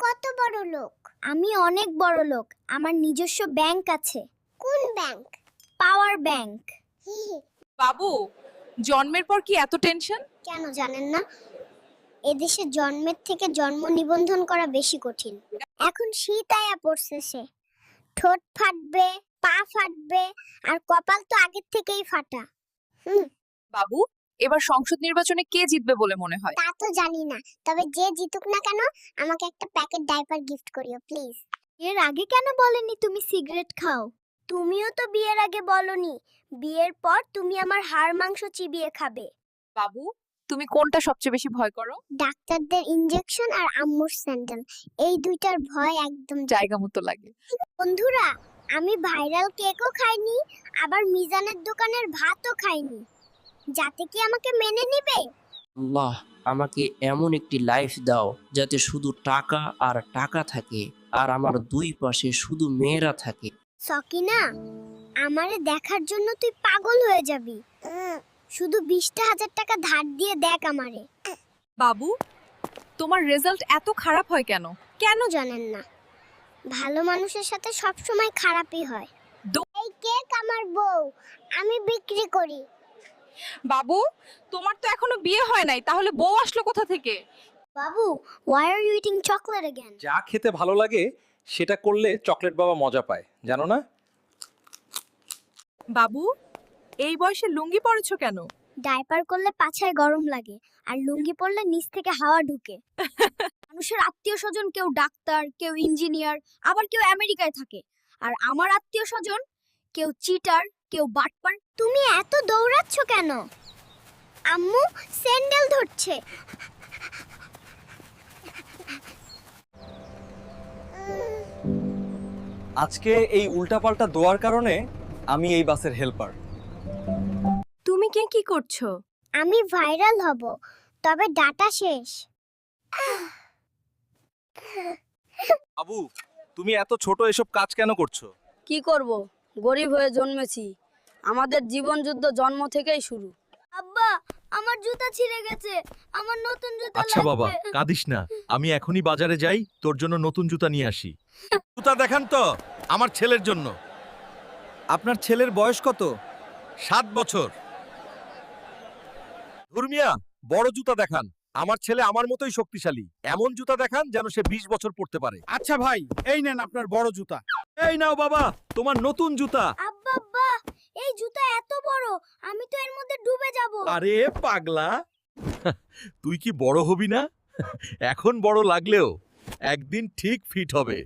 কত বড় লোক? আমি অনেক বড় লোক। আমার নিজস্ব ব্যাংক আছে। কোন ব্যাংক? Power bank. বাবু, জন্মের পর কি এত টেনশন? কেন জানেন না? এদেশে জন্মের থেকে জন্ম নিবন্ধন করা বেশি কঠিন। এখন শীত আয়া পড়ছে, সে ঠোঁট ফাটবে, পা ফাটবে, আর কপাল তো আগের থেকেই ফাটা। বাবু, এবার সংসদ নির্বাচনে কে জিতবে বলে মনে হয়? তা তো জানি না, তবে যে জিতুক না কেন আমাকে একটা প্যাকেট ডাইপার গিফট করিও প্লিজ। এর আগে কেন বলেনি তুমি সিগারেট খাও? তুমিও তো বিয়ের আগে বলনি। বিয়ের পর তুমি আমার হাড় মাংস চিবিয়ে খাবে। বাবু, তুমি কোনটা সবচেয়ে বেশি ভয় করো? ডাক্তারদের ইনজেকশন আর আম্মুর স্যান্ডেল, এই দুইটার ভয় একদম জায়গা মতো লাগে। বন্ধুরা, আমি ভাইরাল কেকও খাইনি, আবার মিজানের দোকানের ভাতও খাইনি। যাতে কি আমাকে মেনে নিবে? আল্লাহ, আমাকে এমন একটি লাইফ দাও যাতে শুধু টাকা আর টাকা থাকে, আর আমার দুই পাশে শুধু মেয়েরা থাকে। সকিনা, আমারে দেখার জন্য তুই পাগল হয়ে যাবি। শুধু 20,000 টাকা ধার দিয়ে দেখ আমারে। বাবু, তোমার রেজাল্ট এত খারাপ হয় কেন? কেন জানেন না? ভালো মানুষের সাথে সব সময় খারাপই হয়। এই কেক আমার বউ, আমি বিক্রি করি। বাবু, তোমার তো এখনো বিয়ে হয় নাই, তাহলে বউ আসলো কোথা থেকে? বাবু, why are you eating chocolate again? যা খেতে ভালো লাগে সেটা করলে চকলেট বাবা মজা পায়, জানো না? বাবু, এই বয়সে লুঙ্গি পরেছো কেন? ডাইপার করলে পাছায় গরম লাগে, আর লুঙ্গি পরলে নিচ থেকে হাওয়া ঢুকে। মানুষের আত্মীয় স্বজন কেউ ডাক্তার, কেউ ইঞ্জিনিয়ার, আবার কেউ আমেরিকায় থাকে। আর আমার আত্মীয় স্বজন কেউ চিটার, কেউ বাটপার। তুমি এত দৌড়াচ্ছ কেন? আম্মু স্যান্ডেল ধরছে। আজকে এই উল্টাপাল্টা দোয়ার কারণে আমি এই বাসের হেল্পার। তুমি কি করছো? আমি ভাইরাল হব, তবে ডাটা শেষ। বাবু, তুমি এত ছোট এসব কাজ কেন করছো? কি করব, গরিব হয়ে জন্মেছি। আমাদের জীবন যুদ্ধ জন্ম থেকেই শুরু। আব্বা, আমার জুতা ছিঁড়ে গেছে, আমার নতুন জুতা আচ্ছা বাবা, কাঁদিস না, আমি এখনই বাজারে যাই, তোর জন্য নতুন জুতা নিয়ে আসি। জুতা দেখান তো, আমার ছেলের জন্য। আপনার ছেলের বয়স কত? 7 বছর। ধর্মিয়া, বড় জুতা দেখান। আমার ছেলে আমার মতোই শক্তিশালী। এমন জুতা দেখান যেন সে 20 বছর পড়তে পারে। আচ্ছা ভাই, এই নেন আপনার বড় জুতা। এই নাও বাবা, তোমার নতুন জুতা। আব্বা আব্বা, এই জুতা এত বড়, আমি তো এর মধ্যে ডুবে যাব। আরে পাগলা, তুই কি বড় হবি না? এখন বড় লাগলেও একদিন ঠিক ফিট হবে।